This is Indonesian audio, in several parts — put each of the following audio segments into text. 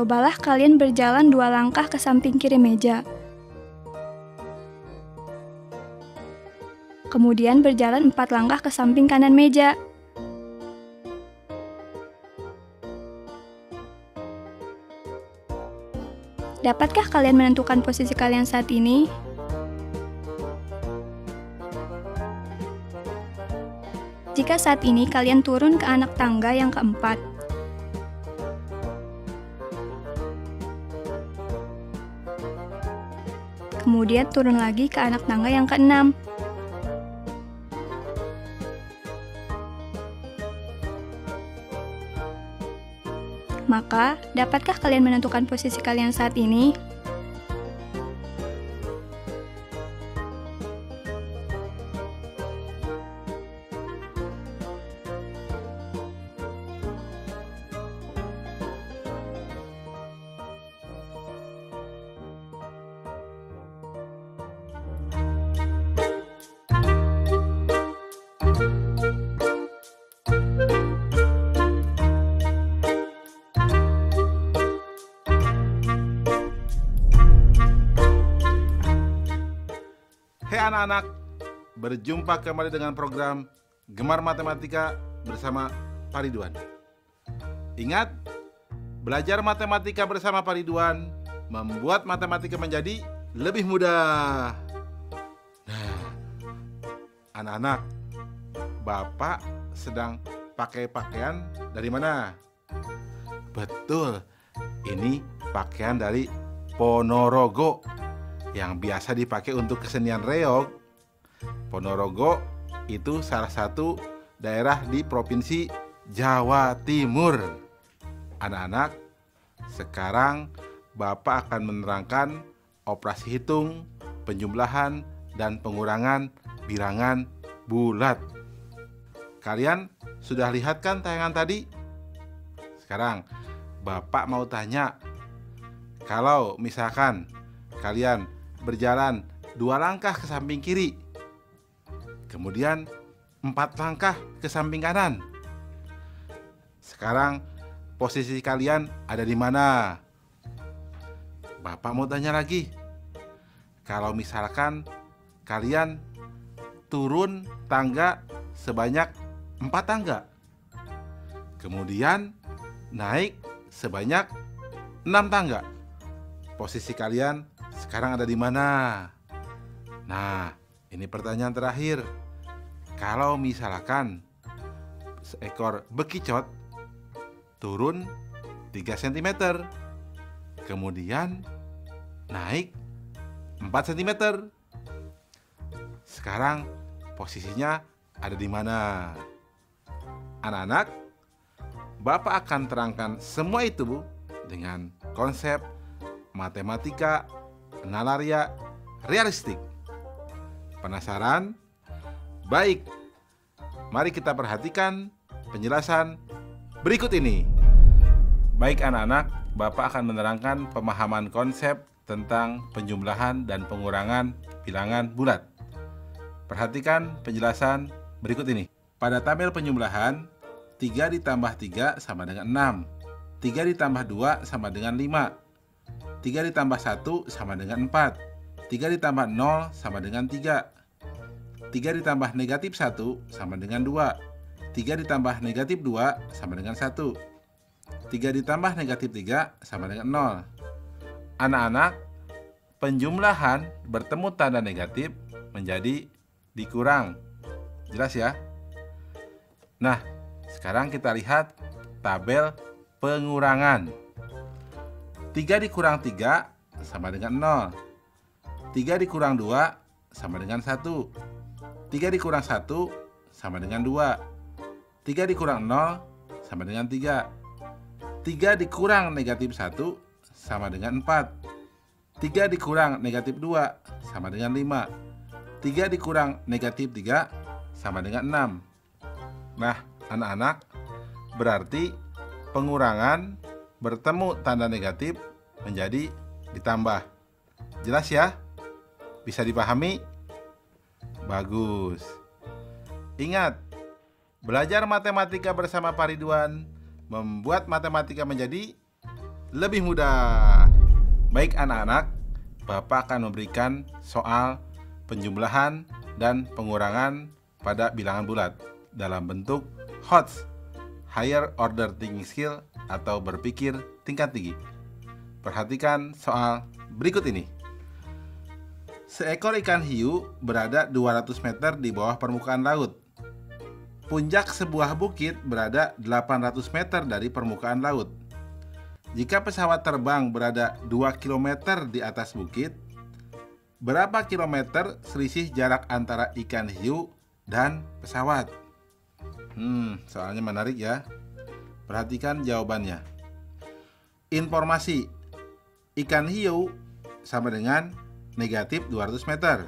Cobalah kalian berjalan 2 langkah ke samping kiri meja. Kemudian berjalan 4 langkah ke samping kanan meja. Dapatkah kalian menentukan posisi kalian saat ini? Jika saat ini kalian turun ke anak tangga yang keempat, kemudian turun lagi ke anak tangga yang keenam, maka dapatkah kalian menentukan posisi kalian saat ini? Hai anak-anak, berjumpa kembali dengan program Gemar Matematika bersama Pak Ridwan. Ingat, belajar matematika bersama Pak Ridwan membuat matematika menjadi lebih mudah. Nah, anak-anak, Bapak sedang pakai pakaian dari mana? Betul, ini pakaian dari Ponorogo yang biasa dipakai untuk kesenian reog. Ponorogo itu salah satu daerah di Provinsi Jawa Timur. Anak-anak, sekarang Bapak akan menerangkan operasi hitung, penjumlahan, dan pengurangan bilangan bulat. Kalian sudah lihat kan tayangan tadi? Sekarang Bapak mau tanya, kalau misalkan kalian berjalan 2 langkah ke samping kiri, kemudian 4 langkah ke samping kanan. Sekarang posisi kalian ada di mana? Bapak mau tanya lagi, kalau misalkan kalian turun tangga sebanyak 4 tangga, kemudian naik sebanyak 6 tangga, posisi kalian sekarang ada di mana? Nah, ini pertanyaan terakhir. Kalau misalkan seekor bekicot turun 3 cm, kemudian naik 4 cm, sekarang posisinya ada di mana? Anak-anak, Bapak akan terangkan semua itu dengan konsep matematika nalaria realistik. Penasaran? Baik, mari kita perhatikan penjelasan berikut ini. Baik anak-anak, Bapak akan menerangkan pemahaman konsep tentang penjumlahan dan pengurangan bilangan bulat. Perhatikan penjelasan berikut ini. Pada tabel penjumlahan, 3 ditambah 3 sama dengan 6, 3 ditambah 2 sama dengan 5, 3 ditambah 1 sama dengan 4, 3 ditambah 0 sama dengan 3, 3 ditambah negatif 1 sama dengan 2, 3 ditambah negatif 2 sama dengan 1, 3 ditambah negatif 3 sama dengan 0. Anak-anak, penjumlahan bertemu tanda negatif menjadi dikurang. Jelas ya? Nah, sekarang kita lihat tabel pengurangan. 3 dikurang 3 sama dengan 0. 3 dikurang 2 sama dengan 1. 3 dikurang 1 sama dengan 2. 3 dikurang 0 sama dengan 3. 3 dikurang negatif 1 sama dengan 4. 3 dikurang negatif 2 sama dengan 5. 3 dikurang negatif 3 sama dengan 6. Nah, anak-anak, berarti pengurangan bertemu tanda negatif menjadi ditambah. Jelas ya? Bisa dipahami? Bagus. Ingat, belajar matematika bersama Pak Ridwan membuat matematika menjadi lebih mudah. Baik anak-anak, Bapak akan memberikan soal penjumlahan dan pengurangan pada bilangan bulat dalam bentuk HOTS, Higher Order Thinking Skill atau berpikir tingkat tinggi. Perhatikan soal berikut ini. Seekor ikan hiu berada 200 meter di bawah permukaan laut. Puncak sebuah bukit berada 800 meter dari permukaan laut. Jika pesawat terbang berada 2 km di atas bukit, berapa kilometer selisih jarak antara ikan hiu dan pesawat? Soalnya menarik ya. Perhatikan jawabannya. Informasi: ikan hiu sama dengan negatif 200 meter.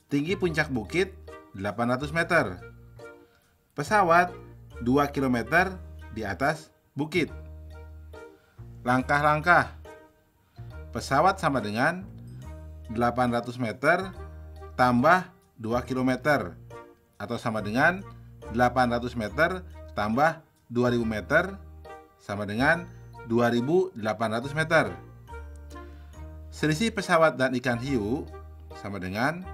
Tinggi puncak bukit 800 meter. Pesawat 2 km di atas bukit. Langkah-langkah: pesawat sama dengan 800 meter tambah 2 km atau sama dengan 800 meter tambah 2000 meter sama dengan 2800 meter. Selisih pesawat dan ikan hiu sama dengan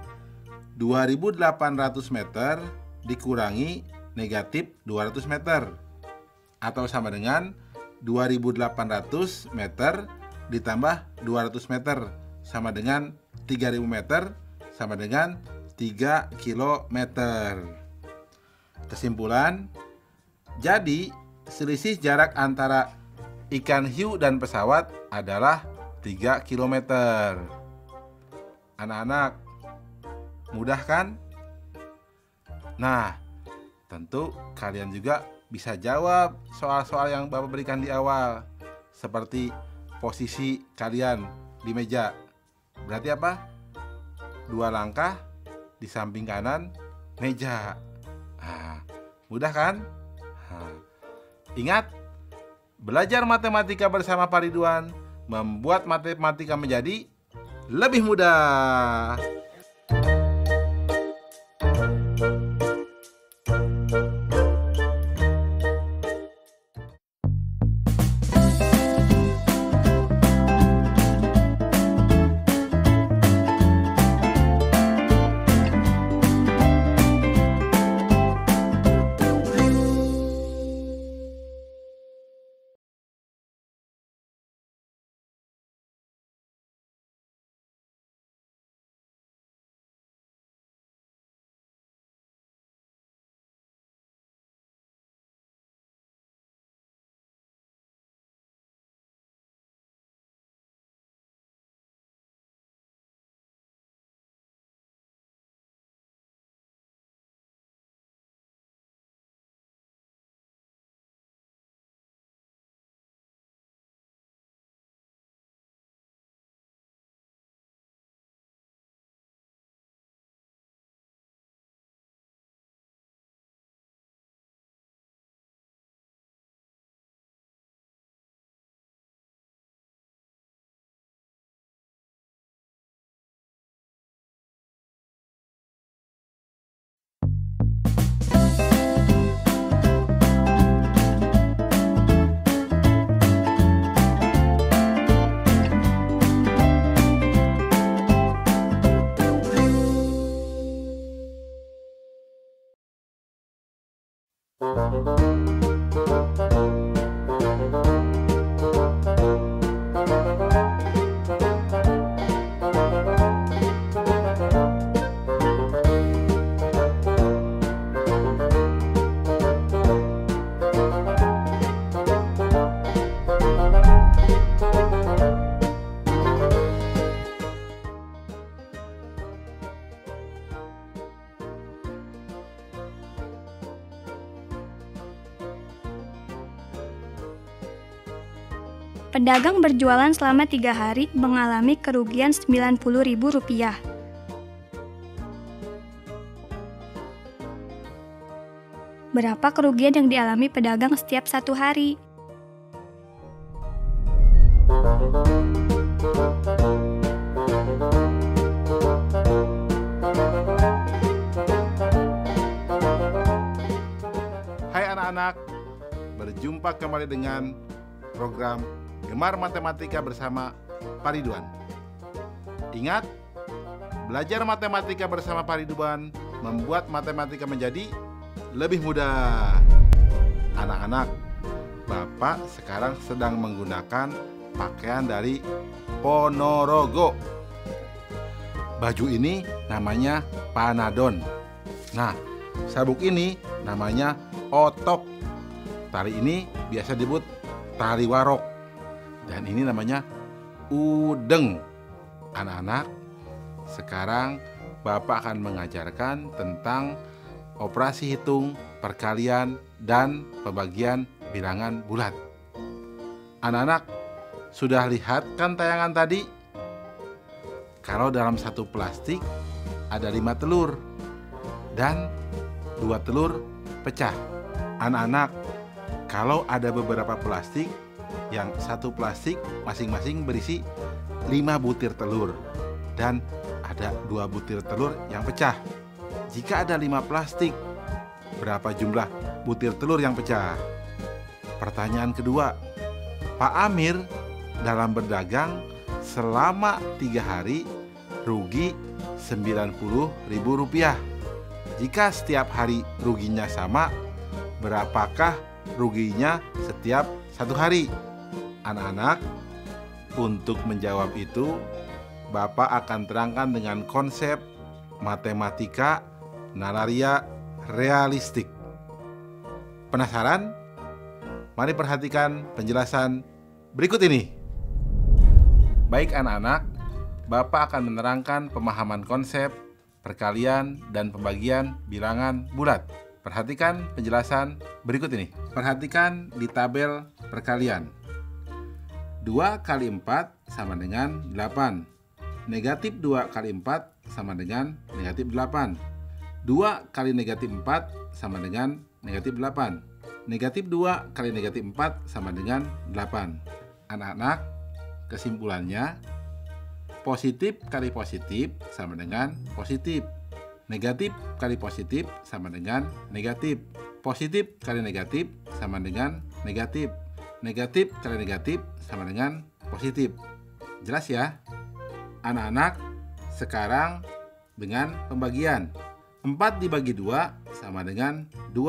2800 meter dikurangi negatif 200 meter atau sama dengan 2800 meter ditambah 200 meter sama dengan 3000 meter sama dengan 3 kilometer. Kesimpulan, jadi selisih jarak antara ikan hiu dan pesawat adalah 3 kilometer. Anak-anak, mudah kan? Nah, tentu kalian juga bisa jawab soal-soal yang Bapak berikan di awal, seperti posisi kalian di meja. Berarti apa? 2 langkah di samping kanan meja. Mudah kan? Ingat, belajar matematika bersama Pak Ridwan membuat matematika menjadi lebih mudah. Pedagang berjualan selama 3 hari mengalami kerugian Rp90.000. Berapa kerugian yang dialami pedagang setiap 1 hari? Hai anak-anak, berjumpa kembali dengan program Gemar matematika bersama Pak Ridwan. Ingat, belajar matematika bersama Pak Ridwan membuat matematika menjadi lebih mudah. Anak-anak, Bapak sekarang sedang menggunakan pakaian dari Ponorogo. Baju ini namanya Panadon. Nah, sabuk ini namanya Otok. Tali ini biasa disebut tali warok. Dan ini namanya Udeng. Anak-anak, sekarang Bapak akan mengajarkan tentang operasi hitung, perkalian, dan pembagian bilangan bulat. Anak-anak, sudah lihat kan tayangan tadi? Kalau dalam satu plastik ada 5 telur dan 2 telur pecah. Anak-anak, kalau ada beberapa plastik, yang satu plastik masing-masing berisi 5 butir telur dan ada 2 butir telur yang pecah. Jika ada 5 plastik, berapa jumlah butir telur yang pecah? Pertanyaan kedua, Pak Amir dalam berdagang selama 3 hari rugi Rp90.000. Jika setiap hari ruginya sama, berapakah ruginya setiap 1 hari? Anak-anak, untuk menjawab itu, Bapak akan terangkan dengan konsep matematika nalaria realistik. Penasaran? Mari perhatikan penjelasan berikut ini. Baik anak-anak, Bapak akan menerangkan pemahaman konsep perkalian dan pembagian bilangan bulat. Perhatikan penjelasan berikut ini. Perhatikan di tabel perkalian. 2 kali 4 sama dengan 8. Negatif 2 kali 4 sama dengan negatif 8. 2 kali negatif 4 sama dengan negatif 8. Negatif 2 kali negatif 4 sama dengan 8. Anak-anak, kesimpulannya, positif kali positif sama dengan positif. Negatif kali positif sama dengan negatif. Positif kali negatif sama dengan negatif. Negatif kali negatif sama dengan positif. Jelas ya? Anak-anak, sekarang dengan pembagian. 4 dibagi 2 sama dengan 2.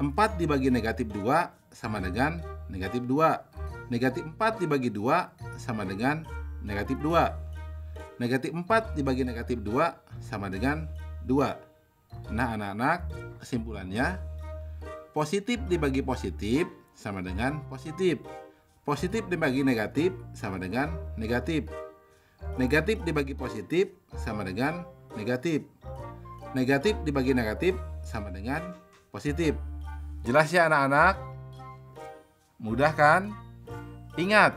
4 dibagi negatif 2 sama dengan negatif 2. Negatif 4 dibagi 2 sama dengan negatif 2. Negatif 4 dibagi negatif 2 sama dengan 2. Nah anak-anak, kesimpulannya, positif dibagi positif sama dengan positif. Positif dibagi negatif sama dengan negatif. Negatif dibagi positif sama dengan negatif. Negatif dibagi negatif sama dengan positif. Jelas ya anak-anak? Mudah kan? Ingat,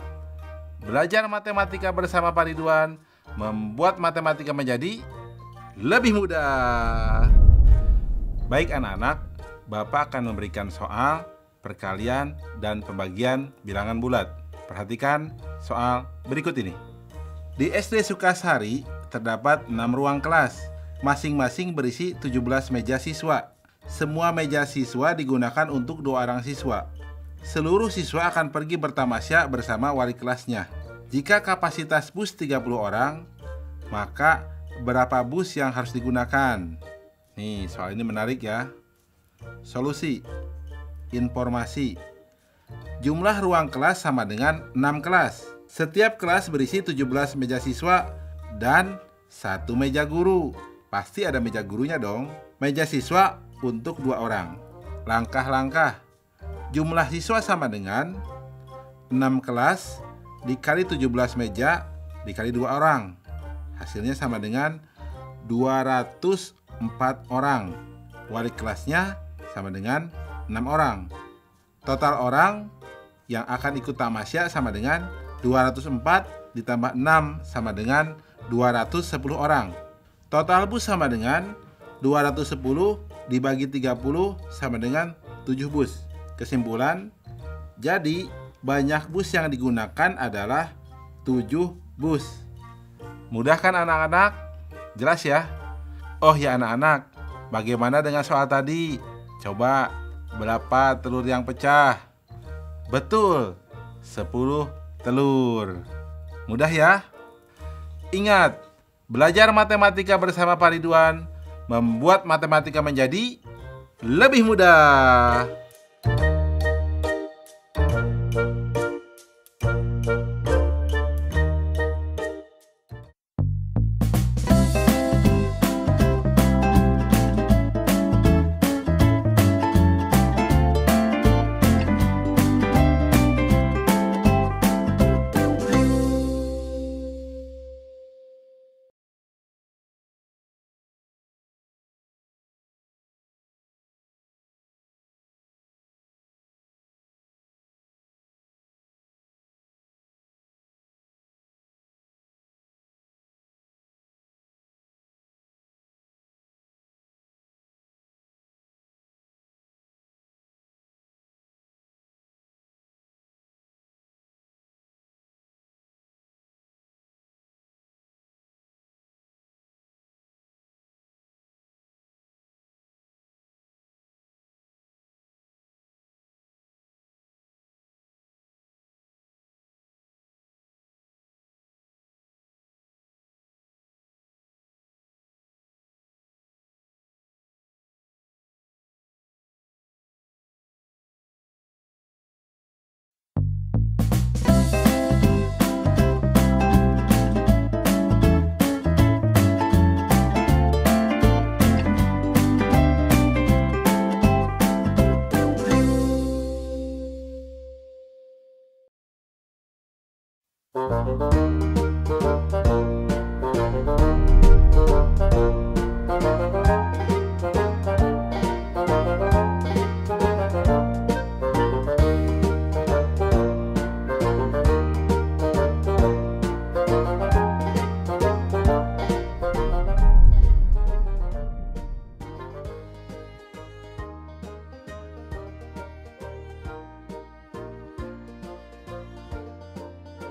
belajar matematika bersama Pak Ridwan membuat matematika menjadi lebih mudah. Baik anak-anak, Bapak akan memberikan soal perkalian dan pembagian bilangan bulat. Perhatikan soal berikut ini. Di SD Sukasari terdapat 6 ruang kelas, masing-masing berisi 17 meja siswa. Semua meja siswa digunakan untuk 2 orang siswa. Seluruh siswa akan pergi bertamasya bersama wali kelasnya. Jika kapasitas bus 30 orang, maka berapa bus yang harus digunakan? Nih, soal ini menarik ya. Solusi. Informasi. Jumlah ruang kelas sama dengan 6 kelas. Setiap kelas berisi 17 meja siswa dan 1 meja guru. Pasti ada meja gurunya dong. Meja siswa untuk 2 orang. Langkah-langkah. Jumlah siswa sama dengan 6 kelas dikali 17 meja dikali 2 orang. Hasilnya sama dengan 204 orang. Wali kelasnya sama dengan 6 orang. Total orang yang akan ikut tamasya sama dengan 204 ditambah 6 sama dengan 210 orang. Total bus sama dengan 210 dibagi 30 sama dengan 7 bus. Kesimpulan, jadi banyak bus yang digunakan adalah 7 bus. Mudah kan anak-anak? Jelas ya? Oh ya anak-anak, bagaimana dengan soal tadi? Coba, berapa telur yang pecah? Betul, 10 telur. Mudah ya? Ingat, belajar matematika bersama Pak Ridwan membuat matematika menjadi lebih mudah.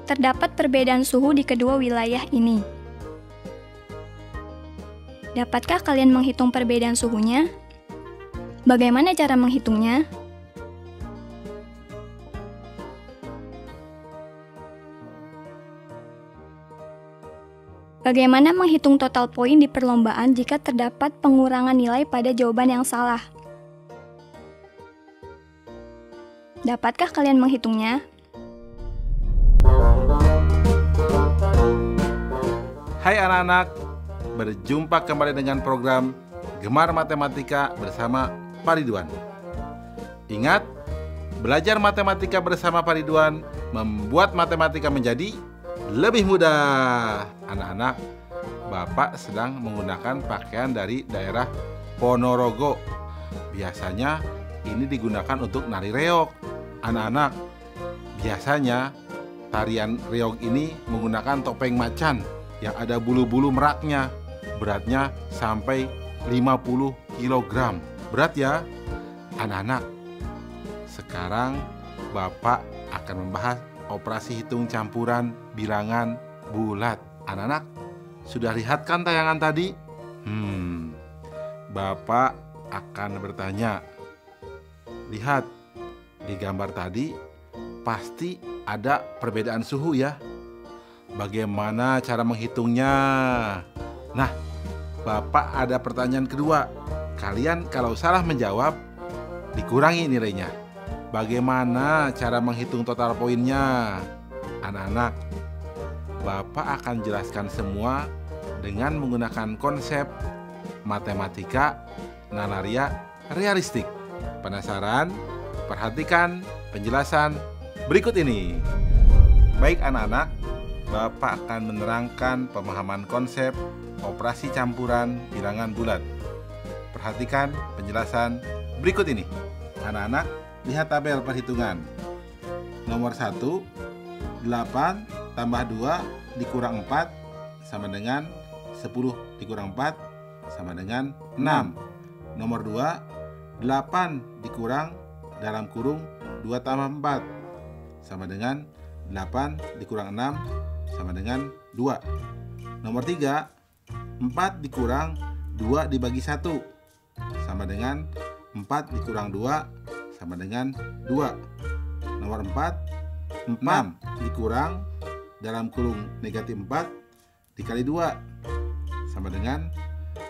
Terdapat perbedaan suhu di kedua wilayah ini. Dapatkah kalian menghitung perbedaan suhunya? Bagaimana cara menghitungnya? Bagaimana menghitung total poin di perlombaan jika terdapat pengurangan nilai pada jawaban yang salah? Dapatkah kalian menghitungnya? Hai anak-anak, berjumpa kembali dengan program Gemar Matematika bersama Pak Ridwan. Ingat, belajar matematika bersama Pak Ridwan membuat matematika menjadi lebih mudah. Anak-anak, Bapak sedang menggunakan pakaian dari daerah Ponorogo. Biasanya ini digunakan untuk nari reog. Anak-anak, biasanya tarian reog ini menggunakan topeng macan yang ada bulu-bulu meraknya, beratnya sampai 50 kg. Berat ya? Anak-anak, sekarang Bapak akan membahas operasi hitung campuran bilangan bulat. Anak-anak, sudah lihat kan tayangan tadi? Bapak akan bertanya. Lihat, di gambar tadi pasti ada perbedaan suhu ya. Bagaimana cara menghitungnya? Nah, Bapak ada pertanyaan kedua. Kalian kalau salah menjawab, dikurangi nilainya. Bagaimana cara menghitung total poinnya? Anak-anak, Bapak akan jelaskan semua dengan menggunakan konsep matematika nalaria realistik. Penasaran? Perhatikan penjelasan berikut ini. Baik anak-anak, Bapak akan menerangkan pemahaman konsep operasi campuran bilangan bulat. Perhatikan penjelasan berikut ini. Anak-anak, lihat tabel perhitungan. Nomor 1, 8 tambah 2 dikurang 4 sama dengan 10 dikurang 4 sama dengan 6. Nomor 2, 8 dikurang dalam kurung 2 tambah 4 sama dengan 8 dikurang 6 sama dengan 2. Nomor 3, 4 dikurang 2 dibagi 1 sama dengan 4 dikurang 2 sama dengan 2. Nomor 4, 4 dikurang dalam kurung negatif 4 dikali 2 sama dengan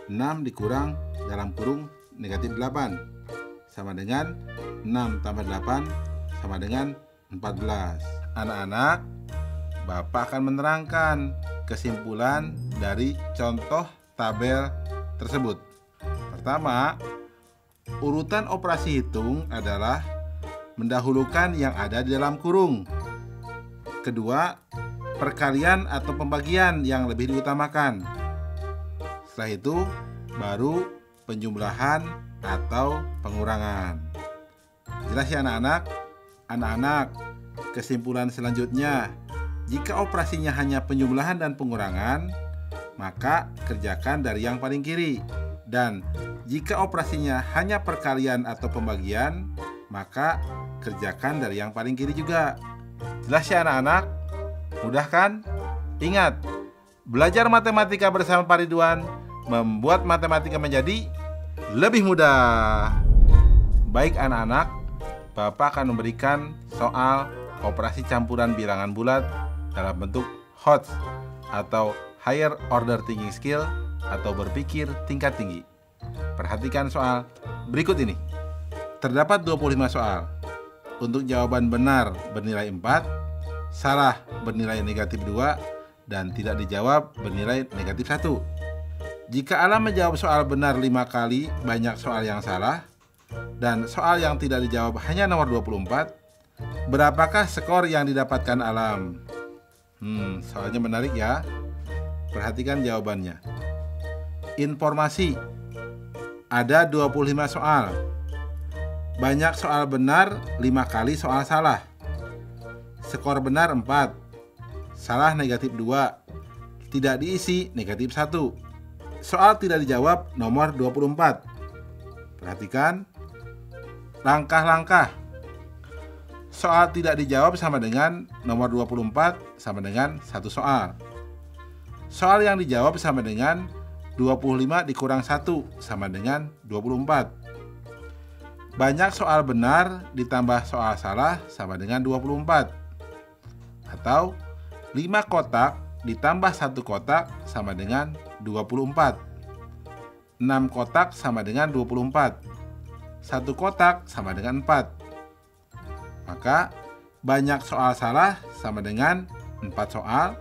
6 dikurang dalam kurung negatif 8 sama dengan 6 tambah 8 sama dengan 14. Anak-anak, Bapak akan menerangkan kesimpulan dari contoh tabel tersebut. Pertama, urutan operasi hitung adalah mendahulukan yang ada di dalam kurung. Kedua, perkalian atau pembagian yang lebih diutamakan. Setelah itu, baru penjumlahan atau pengurangan. Jelas ya anak-anak? Anak-anak, kesimpulan selanjutnya, jika operasinya hanya penjumlahan dan pengurangan, maka kerjakan dari yang paling kiri. Dan jika operasinya hanya perkalian atau pembagian, maka kerjakan dari yang paling kiri juga. Jelas ya anak-anak? Mudah kan? Ingat, belajar matematika bersama Pak Ridwan membuat matematika menjadi lebih mudah. Baik anak-anak, Bapak akan memberikan soal operasi campuran bilangan bulat dalam bentuk HOTS atau Higher Order Thinking Skill atau berpikir tingkat tinggi. Perhatikan soal berikut ini. Terdapat 25 soal. Untuk jawaban benar bernilai 4, salah bernilai negatif 2, dan tidak dijawab bernilai negatif 1. Jika Alam menjawab soal benar 5 kali, banyak soal yang salah, dan soal yang tidak dijawab hanya nomor 24, berapakah skor yang didapatkan Alam? Soalnya menarik ya. Perhatikan jawabannya. Informasi. Ada 25 soal. Banyak soal benar 5 kali soal salah. Skor benar 4. Salah negatif 2. Tidak diisi negatif 1. Soal tidak dijawab nomor 24. Perhatikan langkah-langkah. Soal tidak dijawab sama dengan nomor 24 sama dengan 1 soal. Soal yang dijawab sama dengan 25 dikurang 1 sama dengan 24. Banyak soal benar ditambah soal salah sama dengan 24. Atau 5 kotak ditambah 1 kotak sama dengan 24. 6 kotak sama dengan 24. 1 kotak sama dengan 4. Maka banyak soal salah sama dengan 4 soal.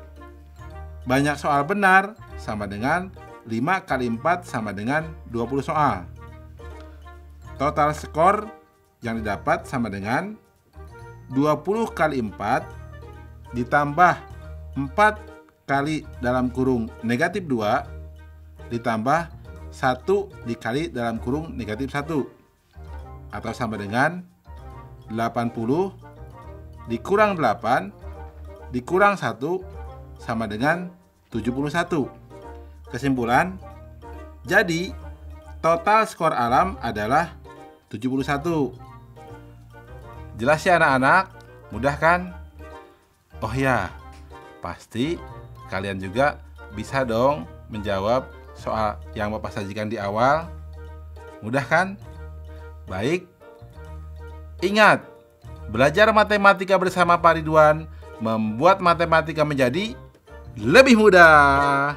Banyak soal benar sama dengan 5 kali 4 sama dengan 20 soal. Total skor yang didapat sama dengan 20 kali 4 ditambah 4 kali dalam kurung negatif 2 ditambah 1 dikali dalam kurung negatif 1, atau sama dengan 80 dikurang 8 dikurang 1 sama dengan 71. Kesimpulan, jadi total skor Alam adalah 71. Jelas ya anak-anak? Mudah kan? Oh ya, pasti kalian juga bisa dong menjawab soal yang Bapak sajikan di awal. Mudah kan? Baik. Ingat, belajar matematika bersama Pak Ridwan membuat matematika menjadi lebih mudah.